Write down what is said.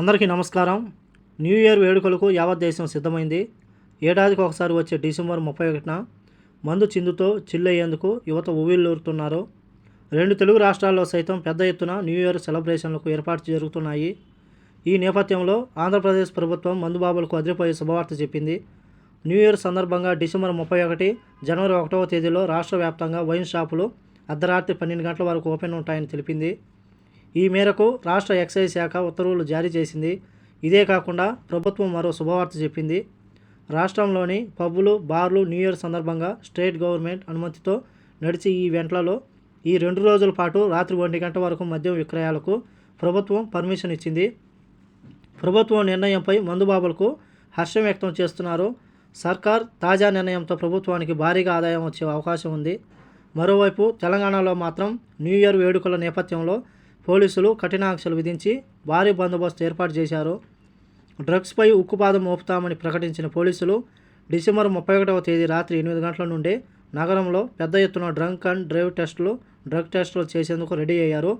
అందరికీ నమస్కారం. New year వేడుకలకు యావత్ దేశం సిద్ధమైంది. ఏడాదికి ఒకసారి వచ్చే డిసెంబర్ 31న మందు చిందుతో చిల్లయ్యేందుకు యువత ఉవ్విళ్ళూరుతున్నారు. 2 తెలుగు రాష్ట్రాల్లో సైతం పెద్ద ఎత్తున న్యూ ఇయర్ సెలబ్రేషన్లకు ఏర్పాటు జరుగుతున్నాయి. ఈ నేపథ్యంలో ఆంధ్రప్రదేశ్ ప్రభుత్వం మందుబాబులకు అదిరిపోయే శుభవార్త చెప్పింది. న్యూ ఇయర్ సందర్భంగా డిసెంబర్ 31, జనవరి 1వ తేదీలో రాష్ట్ర వ్యాప్తంగా వైన్ షాపులు అర్ధరాత్రి 12 గంటల వరకు ఓపెన్ ఉంటాయని తెలిపింది. ఈ మేరకు రాష్ట్ర ఎక్సైజ్ శాఖ ఉత్తర్వులు జారీ చేసింది. ఇదే కాకుండా ప్రభుత్వం మరో శుభవార్త చెప్పింది. రాష్ట్రంలోని పబ్బులు, బార్లు న్యూ ఇయర్ సందర్భంగా స్టేట్ గవర్నమెంట్ అనుమతితో నడిచే ఈ ఈవెంట్లలో ఈ 2 రోజుల పాటు రాత్రి 1 గంట వరకు మద్యం విక్రయాలకు ప్రభుత్వం పర్మిషన్ ఇచ్చింది. ప్రభుత్వం నిర్ణయంపై మందుబాబులకు హర్షం వ్యక్తం చేస్తున్నారు. సర్కార్ తాజా నిర్ణయంతో ప్రభుత్వానికి భారీగా ఆదాయం వచ్చే అవకాశం ఉంది. మరోవైపు తెలంగాణలో మాత్రం న్యూ ఇయర్ వేడుకల నేపథ్యంలో పోలీసులు కఠినాంక్షలు విధించి భారీ బందోబస్తు ఏర్పాటు చేశారు. డ్రగ్స్పై ఉక్కుపాదం మోపుతామని ప్రకటించిన పోలీసులు డిసెంబర్ 31వ తేదీ రాత్రి 8 గంటల నుండే నగరంలో పెద్ద ఎత్తున డ్రంక్ అండ్ డ్రైవ్ డ్రగ్ టెస్టులు చేసేందుకు రెడీ అయ్యారు.